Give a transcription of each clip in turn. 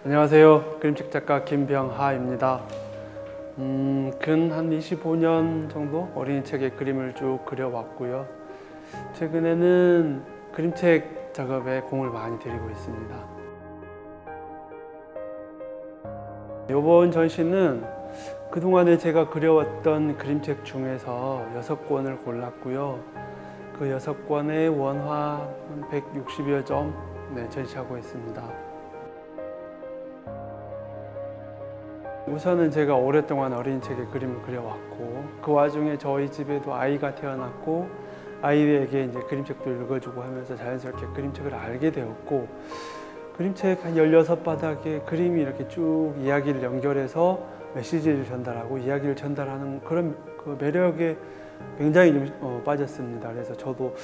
안녕하세요. 그림책 작가 김병하입니다. 근 한 25년 정도 어린이 책에 그림을 쭉 그려왔고요. 최근에는 그림책 작업에 공을 많이 들이고 있습니다. 이번 전시는 그동안에 제가 그려왔던 그림책 중에서 6권을 골랐고요. 그 6권의 원화 160여 점 전시하고 있습니다. 우선은 제가 오랫동안 어린이 책에 그림을 그려왔고, 그 와중에 저희 집에도 아이가 태어났고, 아이에게 이제 그림책도 읽어주고 하면서 자연스럽게 그림책을 알게 되었고, 그림책 한 16바닥에 그림이 이렇게 쭉 이야기를 연결해서 메시지를 전달하고 이야기를 전달하는 그런 그 매력에 굉장히 빠졌습니다. 그래서 저도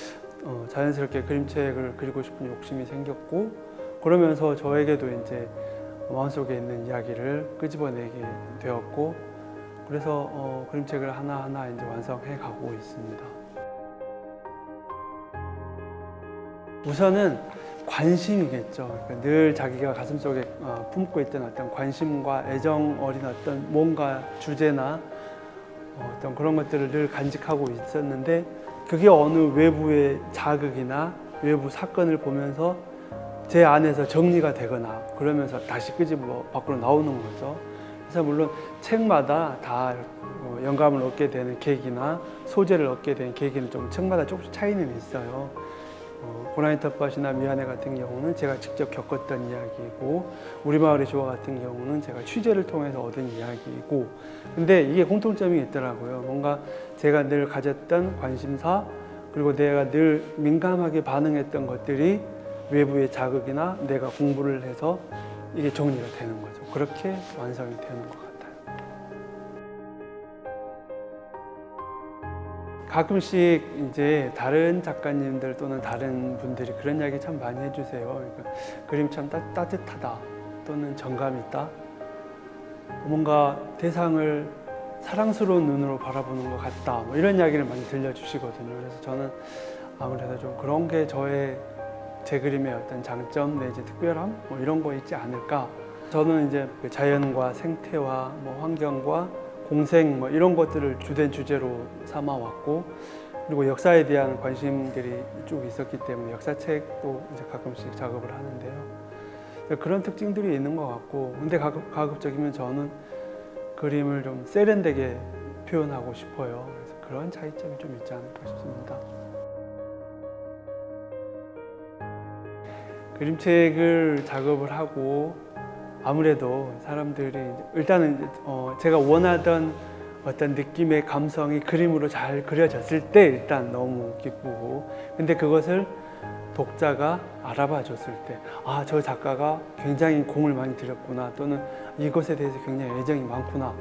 자연스럽게 그림책을 그리고 싶은 욕심이 생겼고, 그러면서 저에게도 이제 마음속에 있는 이야기를 끄집어내게 되었고, 그래서 그림책을 하나하나 이제 완성해 가고 있습니다. 우선은 관심이겠죠. 그러니까 늘 자기가 가슴속에 품고 있던 어떤 관심과 애정 어린 어떤 뭔가 주제나 어떤 그런 것들을 늘 간직하고 있었는데, 그게 어느 외부의 자극이나 외부 사건을 보면서 제 안에서 정리가 되거나 그러면서 다시 끄집어 밖으로 나오는 거죠. 그래서 물론 책마다 다 영감을 얻게 되는 계기나 소재를 얻게 되는 계기는 좀 책마다 조금씩 차이는 있어요. 고라니 텃밭이나 미안해 같은 경우는 제가 직접 겪었던 이야기이고, 우리 마을의 조화 같은 경우는 제가 취재를 통해서 얻은 이야기이고, 근데 이게 공통점이 있더라고요. 뭔가 제가 늘 가졌던 관심사, 그리고 내가 늘 민감하게 반응했던 것들이 외부의 자극이나 내가 공부를 해서 이게 정리가 되는 거죠. 그렇게 완성이 되는 것 같아요. 가끔씩 이제 다른 작가님들 또는 다른 분들이 그런 이야기 참 많이 해주세요. 그러니까 그림 참 따뜻하다, 또는 정감 있다, 뭔가 대상을 사랑스러운 눈으로 바라보는 것 같다, 뭐 이런 이야기를 많이 들려주시거든요. 그래서 저는 아무래도 좀 그런 게 제 그림의 어떤 장점 내지 특별함 뭐 이런 거 있지 않을까. 저는 이제 자연과 생태와 뭐 환경과 공생 뭐 이런 것들을 주된 주제로 삼아 왔고, 그리고 역사에 대한 관심들이 쭉 있었기 때문에 역사책도 이제 가끔씩 작업을 하는데요. 그런 특징들이 있는 것 같고, 근데 가급적이면 저는 그림을 좀 세련되게 표현하고 싶어요. 그래서 그런 차이점이 좀 있지 않을까 싶습니다. 그림책을 작업을 하고 아무래도 사람들이 일단은 제가 원하던 어떤 느낌의 감성이 그림으로 잘 그려졌을 때 일단 너무 기쁘고, 근데 그것을 독자가 알아봐 줬을 때, 아, 저 작가가 굉장히 공을 많이 들였구나, 또는 이것에 대해서 굉장히 애정이 많구나,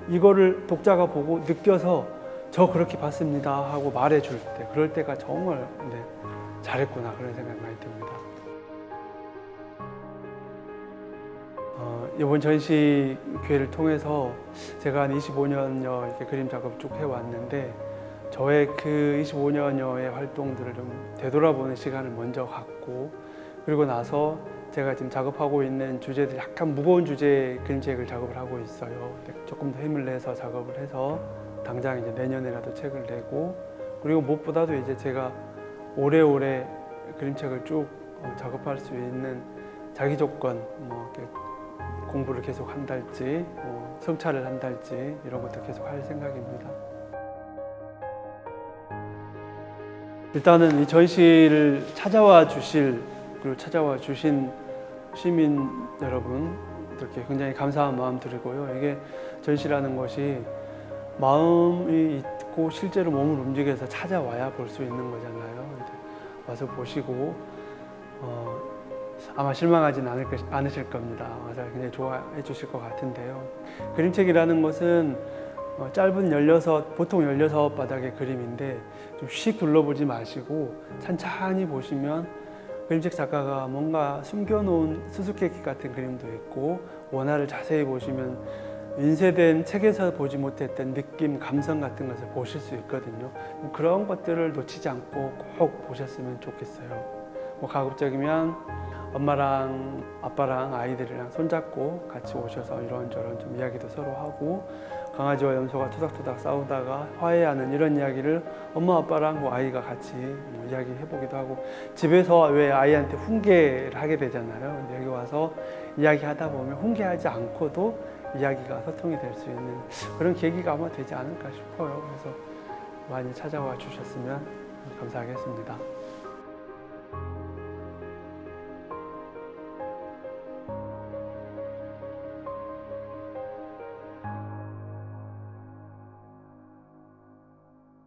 이거를 독자가 보고 느껴서 저 그렇게 봤습니다 하고 말해 줄 때, 그럴 때가 정말 잘했구나 그런 생각이 많이 듭니다. 이번 전시 기회를 통해서 제가 한 25년여 이렇게 그림 작업 쭉 해왔는데, 저의 그 25년여의 활동들을 좀 되돌아보는 시간을 먼저 갖고, 그리고 나서 제가 지금 작업하고 있는 주제들 약간 무거운 주제의 그림책을 작업을 하고 있어요. 조금 더 힘을 내서 작업을 해서 당장 이제 내년에라도 책을 내고, 그리고 무엇보다도 이제 제가 오래오래 그림책을 쭉 작업할 수 있는 자기 조건, 뭐 공부를 계속 한달지, 성찰을 한달지 이런 것도 계속 할 생각입니다. 일단은 이 전시를 찾아와 주신 시민 여러분들께 굉장히 감사한 마음 들고요. 이게 전시라는 것이 마음이 있고 실제로 몸을 움직여서 찾아와야 볼 수 있는 거잖아요. 와서 보시고 아마 실망하진 않으실 겁니다. 와서 굉장히 좋아해 주실 것 같은데요. 그림책이라는 것은 짧은 보통 16바닥의 그림인데, 좀 씩 둘러보지 마시고 찬찬히 보시면 그림책 작가가 뭔가 숨겨놓은 수수께끼 같은 그림도 있고, 원화를 자세히 보시면 인쇄된 책에서 보지 못했던 느낌, 감성 같은 것을 보실 수 있거든요. 그런 것들을 놓치지 않고 꼭 보셨으면 좋겠어요. 뭐 가급적이면 엄마랑 아빠랑 아이들이랑 손잡고 같이 오셔서 이런저런 좀 이야기도 서로 하고, 강아지와 염소가 토닥토닥 싸우다가 화해하는 이런 이야기를 엄마 아빠랑 뭐 아이가 같이 뭐 이야기해보기도 하고, 집에서 왜 아이한테 훈계를 하게 되잖아요. 근데 여기 와서 이야기하다 보면 훈계하지 않고도 이야기가 소통이 될 수 있는 그런 계기가 아마 되지 않을까 싶어요. 그래서 많이 찾아와 주셨으면 감사하겠습니다.